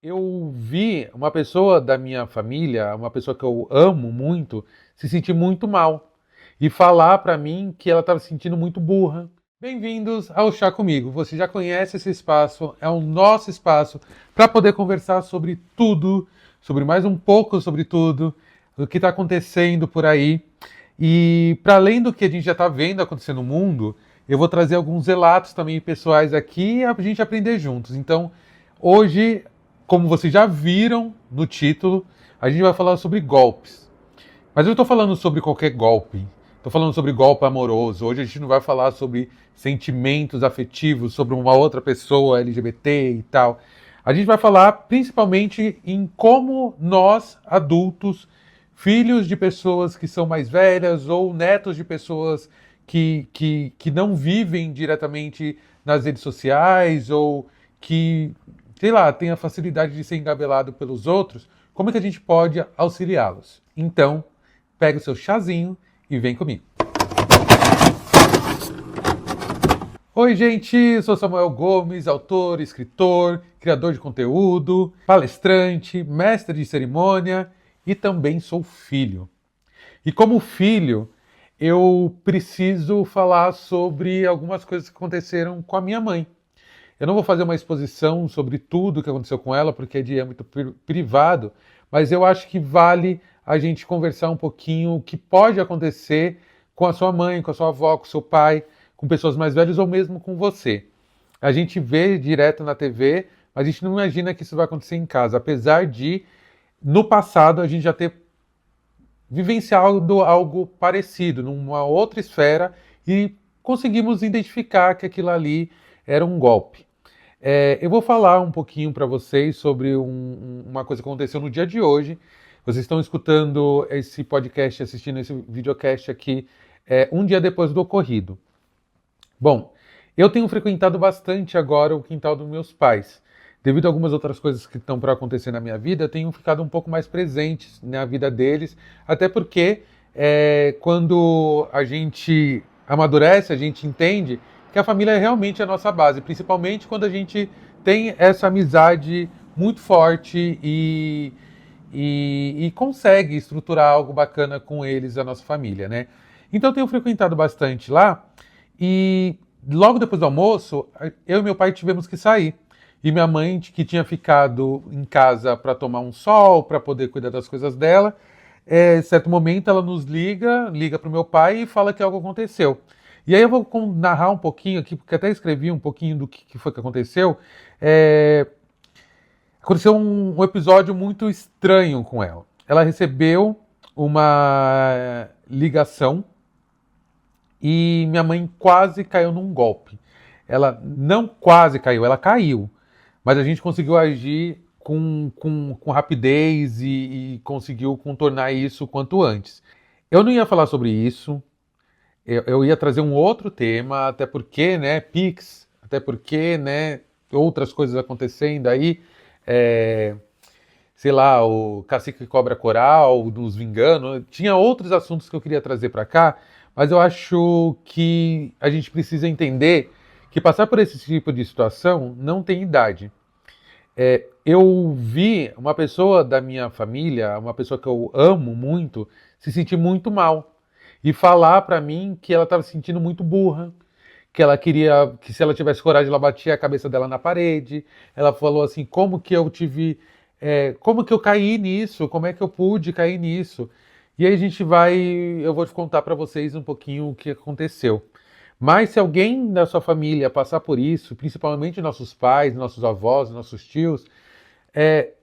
Eu vi uma pessoa da minha família, uma pessoa que eu amo muito, se sentir muito mal e falar pra mim que ela estava se sentindo muito burra. Bem-vindos ao Chá Comigo. Você já conhece esse espaço, é o nosso espaço para poder conversar sobre tudo, sobre mais um pouco sobre tudo, o que está acontecendo por aí. E para além do que a gente já está vendo acontecer no mundo, eu vou trazer alguns relatos também pessoais aqui e a gente aprender juntos. Então, hoje, como vocês já viram no título, a gente vai falar sobre golpes. Mas eu não estou falando sobre qualquer golpe. Estou falando sobre golpe amoroso. Hoje a gente não vai falar sobre sentimentos afetivos, sobre uma outra pessoa LGBT e tal. A gente vai falar principalmente em como nós, adultos, filhos de pessoas que são mais velhas ou netos de pessoas que não vivem diretamente nas redes sociais ou que, sei lá, têm a facilidade de ser engabelado pelos outros, como é que a gente pode auxiliá-los? Então, pega o seu chazinho e vem comigo. Oi, gente, eu sou Samuel Gomes, autor, escritor, criador de conteúdo, palestrante, mestre de cerimônia e também sou filho. E como filho, eu preciso falar sobre algumas coisas que aconteceram com a minha mãe. Eu não vou fazer uma exposição sobre tudo que aconteceu com ela, porque é de âmbito privado, mas eu acho que vale a gente conversar um pouquinho o que pode acontecer com a sua mãe, com a sua avó, com o seu pai, com pessoas mais velhas ou mesmo com você. A gente vê direto na TV, mas a gente não imagina que isso vai acontecer em casa, apesar de, no passado, a gente já ter vivenciado algo parecido, numa outra esfera, e conseguimos identificar que aquilo ali era um golpe. Eu vou falar um pouquinho para vocês sobre uma coisa que aconteceu no dia de hoje. Vocês estão escutando esse podcast, assistindo esse videocast aqui, um dia depois do ocorrido. Bom, eu tenho frequentado bastante agora o quintal dos meus pais. Devido a algumas outras coisas que estão para acontecer na minha vida, eu tenho ficado um pouco mais presente na vida deles, até porque quando a gente amadurece, a gente entende que a família é realmente a nossa base, principalmente quando a gente tem essa amizade muito forte e consegue estruturar algo bacana com eles, a nossa família, né? Então eu tenho frequentado bastante lá e logo depois do almoço, eu e meu pai tivemos que sair. E minha mãe, que tinha ficado em casa para tomar um sol, para poder cuidar das coisas dela, em certo momento ela nos liga para o meu pai e fala que algo aconteceu. E aí eu vou narrar um pouquinho aqui, porque até escrevi um pouquinho do que foi que aconteceu. Aconteceu um episódio muito estranho com ela. Ela recebeu uma ligação e minha mãe quase caiu num golpe. Ela não quase caiu, ela caiu. Mas a gente conseguiu agir com rapidez e conseguiu contornar isso o quanto antes. Eu não ia falar sobre isso, eu ia trazer um outro tema, até porque, né, Pix, até porque, né, outras coisas acontecendo aí, sei lá, o Cacique Cobra Coral, nos vingando, tinha outros assuntos que eu queria trazer para cá, mas eu acho que a gente precisa entender que passar por esse tipo de situação não tem idade. Eu vi uma pessoa da minha família, uma pessoa que eu amo muito, se sentir muito mal e falar pra mim que ela estava se sentindo muito burra, que ela queria que se ela tivesse coragem ela batia a cabeça dela na parede. Ela falou assim, como que eu caí nisso, como é que eu pude cair nisso? E aí eu vou te contar pra vocês um pouquinho o que aconteceu. Mas se alguém da sua família passar por isso, principalmente nossos pais, nossos avós, nossos tios,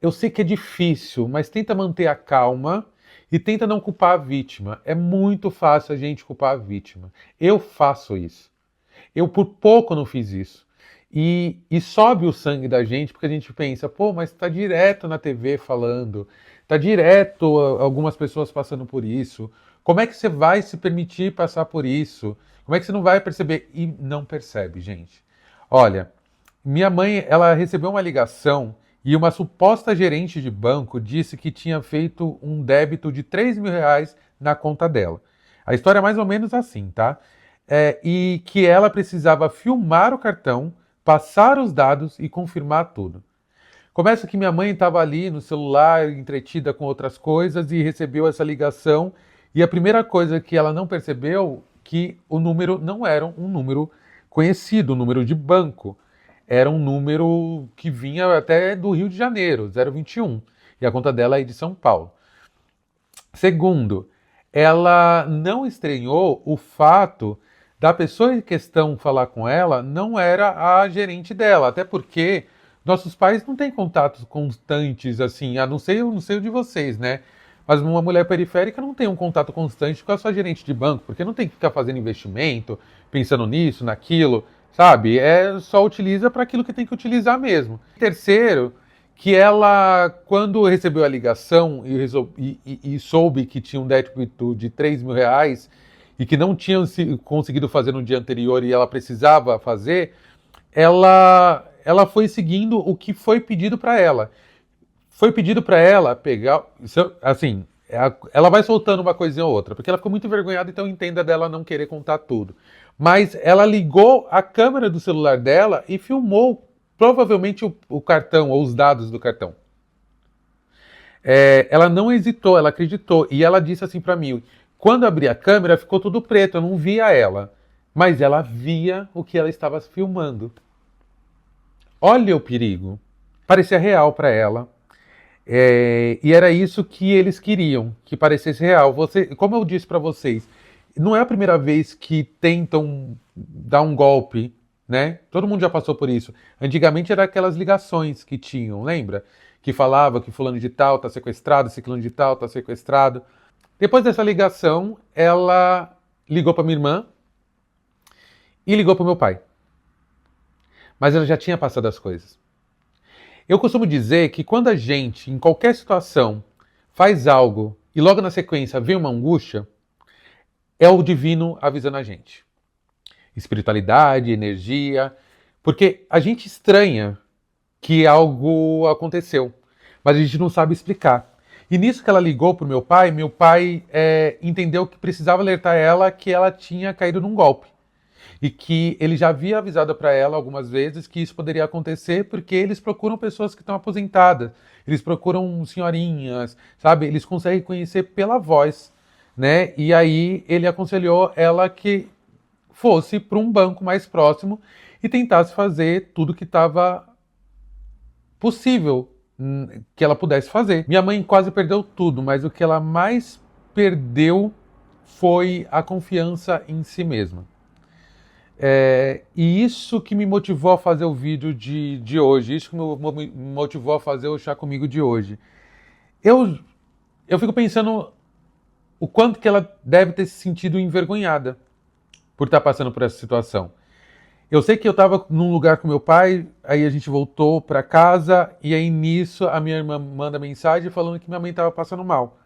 eu sei que é difícil, mas tenta manter a calma e tenta não culpar a vítima. É muito fácil a gente culpar a vítima. Eu faço isso. Eu por pouco não fiz isso. E sobe o sangue da gente porque a gente pensa, pô, mas está direto na TV falando, está direto algumas pessoas passando por isso. Como é que você vai se permitir passar por isso? Como é que você não vai perceber? E não percebe, gente. Olha, minha mãe, ela recebeu uma ligação e uma suposta gerente de banco disse que tinha feito um débito de R$ 3.000 na conta dela. A história é mais ou menos assim, tá? E que ela precisava filmar o cartão, passar os dados e confirmar tudo. Começa que minha mãe estava ali no celular, entretida com outras coisas, e recebeu essa ligação. E a primeira coisa que ela não percebeu, que o número não era um número conhecido, um número de banco. Era um número que vinha até do Rio de Janeiro, 021. E a conta dela é de São Paulo. Segundo, ela não estranhou o fato da pessoa em questão falar com ela não era a gerente dela, até porque nossos pais não têm contatos constantes assim, a não ser, eu não sei o de vocês, né? Mas uma mulher periférica não tem um contato constante com a sua gerente de banco, porque não tem que ficar fazendo investimento, pensando nisso, naquilo, sabe? É só utiliza para aquilo que tem que utilizar mesmo. Terceiro, que ela, quando recebeu a ligação e soube que tinha um débito de R$ 3.000 e que não tinham conseguido fazer no dia anterior e ela precisava fazer, ela foi seguindo o que foi pedido para ela. Foi pedido para ela pegar, assim, ela vai soltando uma coisinha ou outra, porque ela ficou muito envergonhada, então entenda dela não querer contar tudo. Mas ela ligou a câmera do celular dela e filmou provavelmente o cartão ou os dados do cartão. Ela não hesitou, ela acreditou. E ela disse assim para mim, quando abri a câmera ficou tudo preto, eu não via ela. Mas ela via o que ela estava filmando. Olha o perigo. Parecia real para ela. E era isso que eles queriam, que parecesse real. Como eu disse para vocês, não é a primeira vez que tentam dar um golpe, né? Todo mundo já passou por isso. Antigamente era aquelas ligações que tinham, lembra? Que falava que fulano de tal tá sequestrado, ciclano de tal tá sequestrado. Depois dessa ligação, ela ligou para minha irmã e ligou para meu pai. Mas ela já tinha passado as coisas. Eu costumo dizer que quando a gente, em qualquer situação, faz algo e logo na sequência vem uma angústia, é o divino avisando a gente. Espiritualidade, energia, porque a gente estranha que algo aconteceu, mas a gente não sabe explicar. E nisso que ela ligou pro meu pai entendeu que precisava alertar ela que ela tinha caído num golpe. E que ele já havia avisado para ela algumas vezes que isso poderia acontecer porque eles procuram pessoas que estão aposentadas, eles procuram senhorinhas, sabe? Eles conseguem conhecer pela voz, né? E aí ele aconselhou ela que fosse para um banco mais próximo e tentasse fazer tudo que estava possível que ela pudesse fazer. Minha mãe quase perdeu tudo, mas o que ela mais perdeu foi a confiança em si mesma. E isso que me motivou a fazer o vídeo de hoje, isso que me motivou a fazer o Chá Comigo de hoje. Eu fico pensando o quanto que ela deve ter se sentido envergonhada por estar passando por essa situação. Eu sei que eu estava num lugar com meu pai, aí a gente voltou para casa, e aí nisso a minha irmã manda mensagem falando que minha mãe estava passando mal.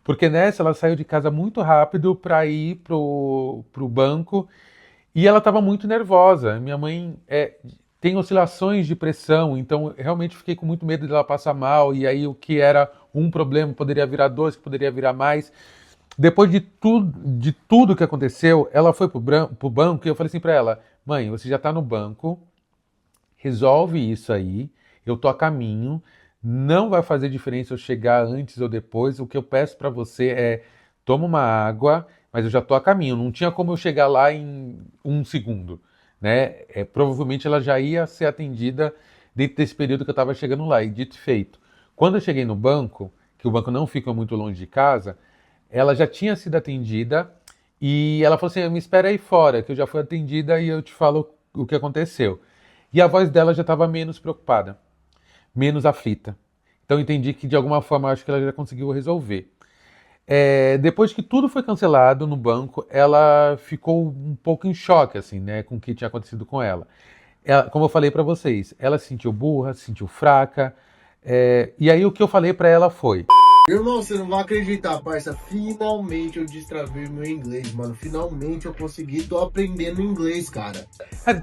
Porque nessa ela saiu de casa muito rápido para ir pro banco, e ela estava muito nervosa. Minha mãe tem oscilações de pressão, então realmente fiquei com muito medo de ela passar mal, e aí o que era um problema poderia virar dois, que poderia virar mais. Depois de tudo que aconteceu, ela foi pro banco e eu falei assim para ela, mãe, você já está no banco, resolve isso aí, eu tô a caminho, não vai fazer diferença eu chegar antes ou depois, o que eu peço para você é, toma uma água, mas eu já tô a caminho, não tinha como eu chegar lá em 1 segundo, né? Provavelmente ela já ia ser atendida dentro desse período que eu estava chegando lá, e dito e feito. Quando eu cheguei no banco, que o banco não fica muito longe de casa, ela já tinha sido atendida e ela falou assim, me espera aí fora, que eu já fui atendida e eu te falo o que aconteceu. E a voz dela já estava menos preocupada, menos aflita. Então eu entendi que de alguma forma acho que ela já conseguiu resolver. Depois que tudo foi cancelado no banco, ela ficou um pouco em choque, assim, né, com o que tinha acontecido com ela. Como eu falei para vocês, ela se sentiu burra, se sentiu fraca, e aí o que eu falei para ela foi... Irmão, você não vai acreditar, parça. Finalmente eu destravei meu inglês, mano. Finalmente eu consegui, tô aprendendo inglês, cara.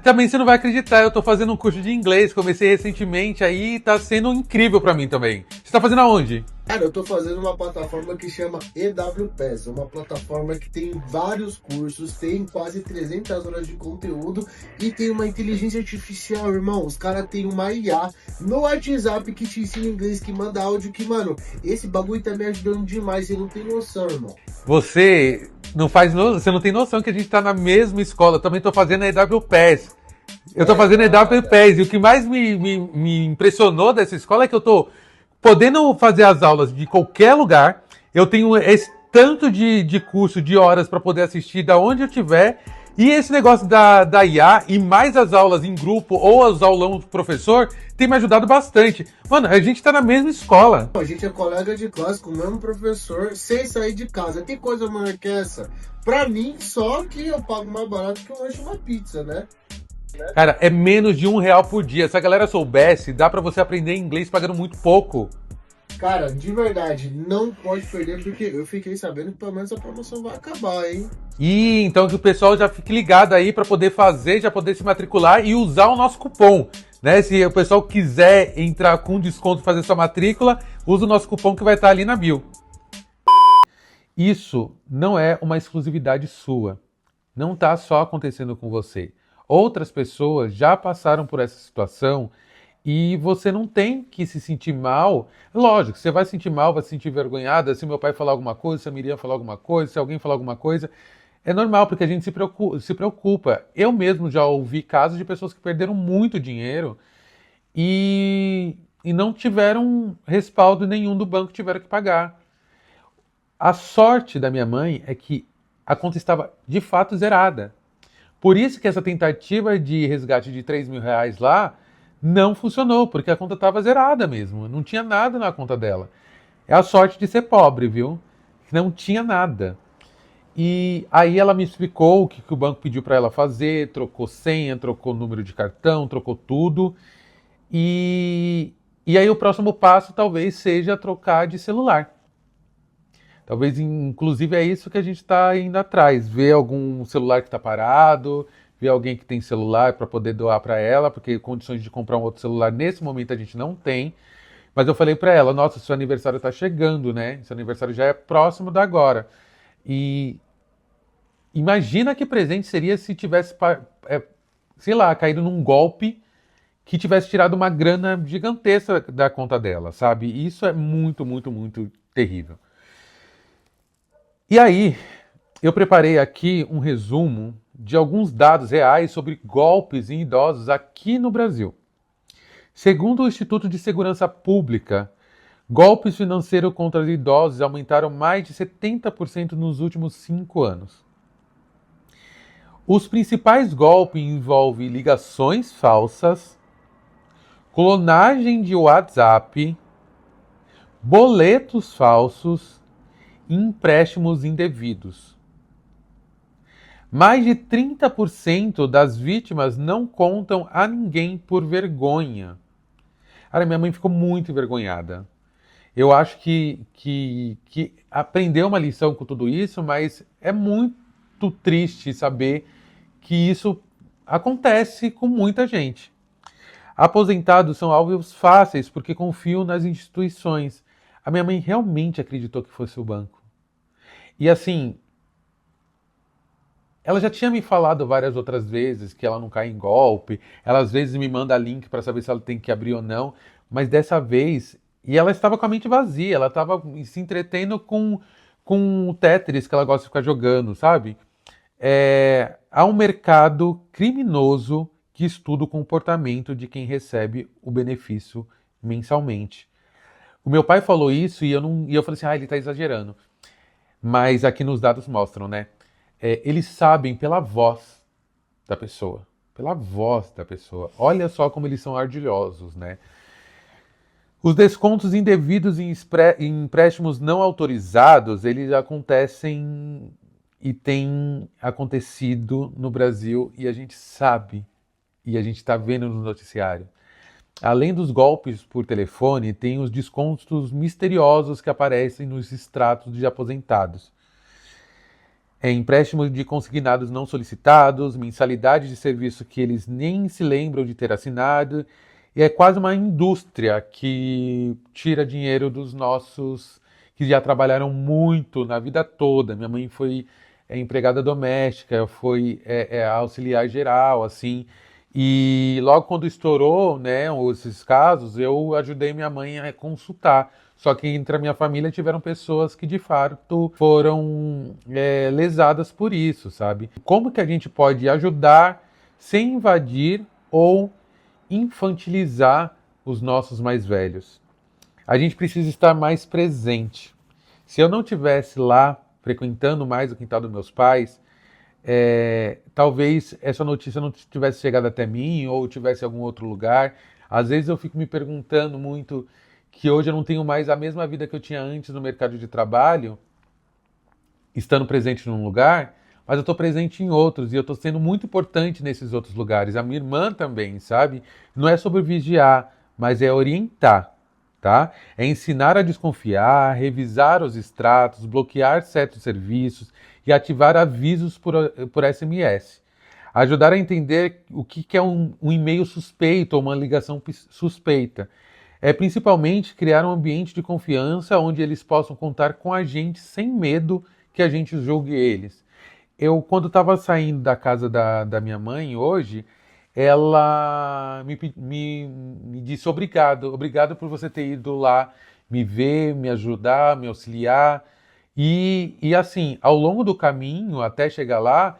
Também você não vai acreditar, eu tô fazendo um curso de inglês, comecei recentemente aí, tá sendo incrível pra mim também. Você tá fazendo aonde? Cara, eu tô fazendo uma plataforma que chama EWPass, uma plataforma que tem vários cursos, tem quase 300 horas de conteúdo e tem uma inteligência artificial, irmão. Os caras têm uma IA no WhatsApp que te ensina inglês, que manda áudio, que, mano, esse bagulho tá me ajudando demais, você não tem noção, irmão. Você não tem noção que a gente tá na mesma escola. Eu também tô fazendo a EWPass. Eu tô fazendo a EWPass e o que mais me impressionou dessa escola é que eu tô podendo fazer as aulas de qualquer lugar. Eu tenho esse tanto de curso, de horas para poder assistir da onde eu estiver. E esse negócio da IA e mais as aulas em grupo ou os aulão do professor tem me ajudado bastante. Mano, a gente tá na mesma escola. A gente é colega de classe com o mesmo professor, sem sair de casa. Que coisa maior que essa? Pra mim, só que eu pago mais barato que eu lanche uma pizza, né? Cara, é menos de R$ 1 por dia. Se a galera soubesse, dá pra você aprender inglês pagando muito pouco. Cara, de verdade, não pode perder, porque eu fiquei sabendo que pelo menos a promoção vai acabar, hein? E então que o pessoal já fique ligado aí para poder fazer, já poder se matricular e usar o nosso cupom, né? Se o pessoal quiser entrar com desconto, fazer sua matrícula, usa o nosso cupom que vai estar ali na bio. Isso não é uma exclusividade sua. Não está só acontecendo com você. Outras pessoas já passaram por essa situação e você não tem que se sentir mal. Lógico, você vai se sentir mal, vai se sentir envergonhada se meu pai falar alguma coisa, se a Miriam falar alguma coisa, se alguém falar alguma coisa. É normal, porque a gente se preocupa. Eu mesmo já ouvi casos de pessoas que perderam muito dinheiro e não tiveram respaldo nenhum do banco, tiveram que pagar. A sorte da minha mãe é que a conta estava de fato zerada. Por isso que essa tentativa de resgate de R$ 3.000 lá não funcionou, porque a conta estava zerada mesmo. Não tinha nada na conta dela. É a sorte de ser pobre, viu? Não tinha nada. E aí ela me explicou o que o banco pediu para ela fazer, trocou senha, trocou número de cartão, trocou tudo. E aí o próximo passo talvez seja trocar de celular. Talvez, inclusive, é isso que a gente está indo atrás. Ver algum celular que está parado, ver alguém que tem celular para poder doar para ela, porque condições de comprar um outro celular nesse momento a gente não tem. Mas eu falei para ela, nossa, seu aniversário está chegando, né? Seu aniversário já é próximo da agora. E imagina que presente seria se tivesse, sei lá, caído num golpe que tivesse tirado uma grana gigantesca da conta dela, sabe? Isso é muito, muito, muito terrível. E aí, eu preparei aqui um resumo de alguns dados reais sobre golpes em idosos aqui no Brasil. Segundo o Instituto de Segurança Pública, golpes financeiros contra idosos aumentaram mais de 70% nos últimos 5 anos. Os principais golpes envolvem ligações falsas, clonagem de WhatsApp, boletos falsos e empréstimos indevidos. Mais de 30% das vítimas não contam a ninguém por vergonha. Cara, minha mãe ficou muito envergonhada. Eu acho que aprendeu uma lição com tudo isso, mas é muito triste saber que isso acontece com muita gente. Aposentados são alvos fáceis porque confiam nas instituições. A minha mãe realmente acreditou que fosse o banco. E assim, ela já tinha me falado várias outras vezes que ela não cai em golpe. Ela às vezes me manda link para saber se ela tem que abrir ou não. Mas dessa vez, e ela estava com a mente vazia. Ela estava se entretendo com o Tetris que ela gosta de ficar jogando, sabe? Há um mercado criminoso que estuda o comportamento de quem recebe o benefício mensalmente. O meu pai falou isso e eu falei assim, ele está exagerando. Mas aqui nos dados mostram, né? Eles sabem pela voz da pessoa. Pela voz da pessoa. Olha só como eles são ardilhosos, né? Os descontos indevidos em empréstimos não autorizados, eles acontecem e têm acontecido no Brasil e a gente sabe, e a gente está vendo no noticiário. Além dos golpes por telefone, tem os descontos misteriosos que aparecem nos extratos de aposentados. Empréstimos de consignados não solicitados, mensalidade de serviço que eles nem se lembram de ter assinado. E é quase uma indústria que tira dinheiro dos nossos que já trabalharam muito na vida toda. Minha mãe foi empregada doméstica, foi auxiliar geral, assim. E logo quando estourou, né, esses casos, eu ajudei minha mãe a consultar. Só que entre a minha família tiveram pessoas que de fato foram lesadas por isso, sabe? Como que a gente pode ajudar sem invadir ou infantilizar os nossos mais velhos? A gente precisa estar mais presente. Se eu não tivesse lá frequentando mais o quintal dos meus pais, talvez essa notícia não tivesse chegado até mim ou tivesse em algum outro lugar. Às vezes eu fico me perguntando muito que hoje eu não tenho mais a mesma vida que eu tinha antes no mercado de trabalho, estando presente num lugar, mas eu estou presente em outros e eu estou sendo muito importante nesses outros lugares. A minha irmã também, sabe? Não é sobre vigiar, mas é orientar, tá? É ensinar a desconfiar, revisar os extratos, bloquear certos serviços e ativar avisos por SMS. Ajudar a entender o que é um e-mail suspeito ou uma ligação suspeita. É principalmente criar um ambiente de confiança onde eles possam contar com a gente sem medo que a gente julgue eles. Eu, quando estava saindo da casa da minha mãe hoje, ela me disse obrigado por você ter ido lá me ver, me ajudar, me auxiliar. E assim, ao longo do caminho até chegar lá,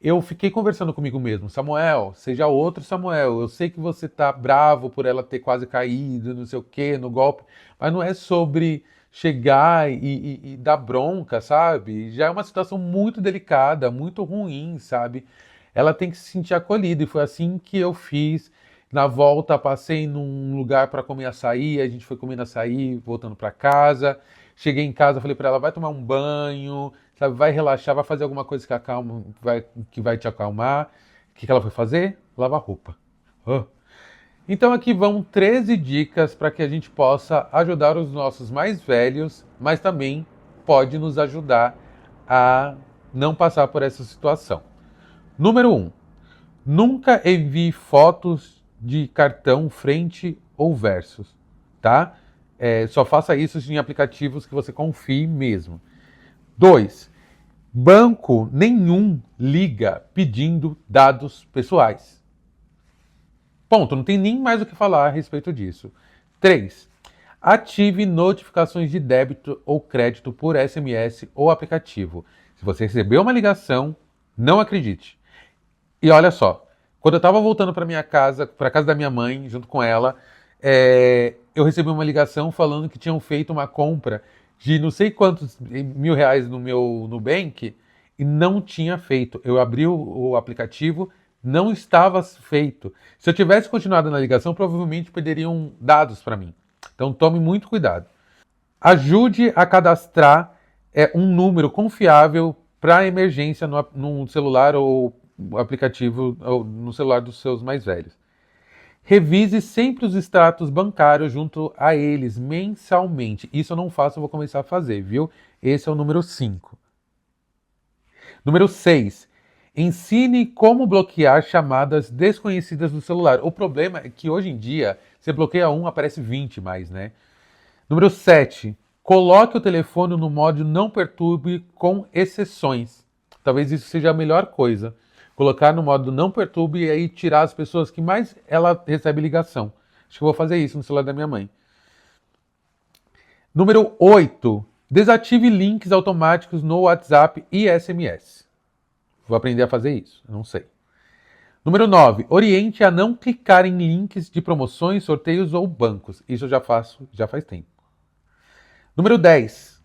eu fiquei conversando comigo mesmo. Samuel, seja outro Samuel. Eu sei que você tá bravo por ela ter quase caído, não sei o quê, no golpe, mas não é sobre chegar e dar bronca, sabe? Já é uma situação muito delicada, muito ruim, sabe? Ela tem que se sentir acolhida e foi assim que eu fiz. Na volta, passei num lugar para comer açaí, a gente foi comendo açaí, voltando para casa. Cheguei em casa, falei para ela, vai tomar um banho, sabe, vai relaxar, vai fazer alguma coisa que vai te acalmar. O que ela foi fazer? Lavar roupa. Oh. Então aqui vão 13 dicas para que a gente possa ajudar os nossos mais velhos, mas também pode nos ajudar a não passar por essa situação. Número 1. Nunca envie fotos de cartão frente ou versos, tá? Só faça isso em aplicativos que você confie mesmo. 2. Banco nenhum liga pedindo dados pessoais. Ponto, não tem nem mais o que falar a respeito disso. 3. Ative notificações de débito ou crédito por SMS ou aplicativo. Se você recebeu uma ligação, não acredite. E olha só, quando eu estava voltando para minha casa, para a casa da minha mãe, junto com ela, eu recebi uma ligação falando que tinham feito uma compra de não sei quantos R$ 1.000 no meu Nubank e não tinha feito. Eu abri o aplicativo, não estava feito. Se eu tivesse continuado na ligação, provavelmente perderiam dados para mim. Então tome muito cuidado. Ajude a cadastrar um número confiável para emergência no celular ou aplicativo ou no celular dos seus mais velhos. Revise sempre os extratos bancários junto a eles mensalmente. Isso eu não faço, eu vou começar a fazer, viu? Esse é o número 5. Número 6. Ensine como bloquear chamadas desconhecidas do celular. O problema é que hoje em dia, você bloqueia um, aparece 20 mais, né? Número 7. Coloque o telefone no modo não perturbe com exceções. Talvez isso seja a melhor coisa. Colocar no modo não perturbe e aí tirar as pessoas que mais ela recebe ligação. Acho que eu vou fazer isso no celular da minha mãe. Número 8. Desative links automáticos no WhatsApp e SMS. Vou aprender a fazer isso, eu não sei. Número 9. Oriente a não clicar em links de promoções, sorteios ou bancos. Isso eu já faço, já faz tempo. Número 10.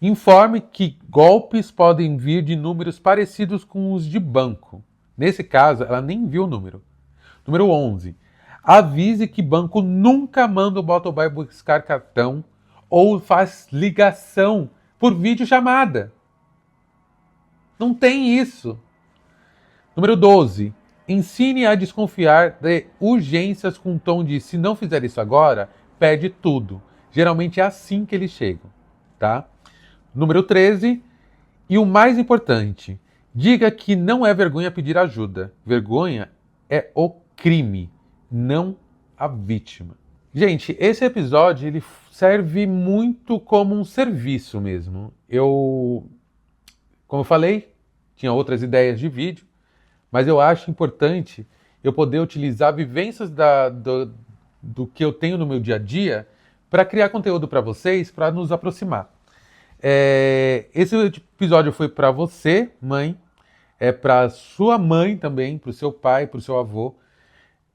Informe que golpes podem vir de números parecidos com os de banco. Nesse caso, ela nem viu o número. Número 11. Avise que banco nunca manda o motoboy buscar cartão ou faz ligação por videochamada. Não tem isso. Número 12. Ensine a desconfiar de urgências com tom de se não fizer isso agora, perde tudo. Geralmente é assim que eles chegam, tá? Número 13. E o mais importante, diga que não é vergonha pedir ajuda. Vergonha é o crime, não a vítima. Gente, esse episódio ele serve muito como um serviço mesmo. Como eu falei, tinha outras ideias de vídeo, mas eu acho importante eu poder utilizar vivências do que eu tenho no meu dia a dia para criar conteúdo para vocês, para nos aproximar. Esse episódio foi para você, mãe, para sua mãe também, para o seu pai, para o seu avô.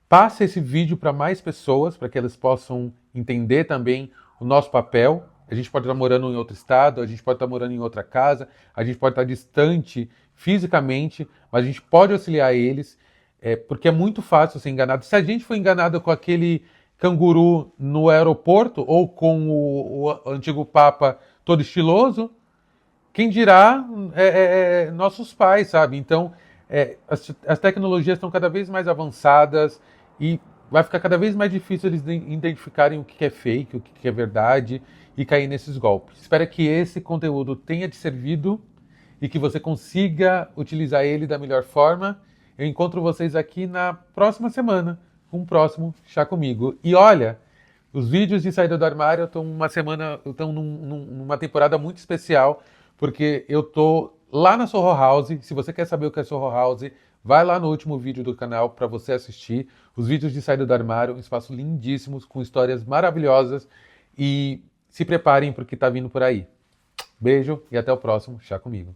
Passe esse vídeo para mais pessoas, para que elas possam entender também o nosso papel. A gente pode estar morando em outro estado, a gente pode estar morando em outra casa, a gente pode estar distante fisicamente, mas a gente pode auxiliar eles, porque é muito fácil ser enganado. Se a gente foi enganado com aquele canguru no aeroporto ou com o antigo Papa todo estiloso, quem dirá nossos pais, sabe? Então, as tecnologias estão cada vez mais avançadas e vai ficar cada vez mais difícil eles identificarem o que é fake, o que é verdade e cair nesses golpes. Espero que esse conteúdo tenha te servido e que você consiga utilizar ele da melhor forma. Eu encontro vocês aqui na próxima semana com um próximo Chá Comigo. E olha, os vídeos de saída do armário estão numa temporada muito especial, porque eu tô lá na Soho House. Se você quer saber o que é Soho House, vai lá no último vídeo do canal para você assistir. Os vídeos de saída do armário, um espaço lindíssimo, com histórias maravilhosas. E se preparem para o que está vindo por aí. Beijo e até o próximo Chá Comigo.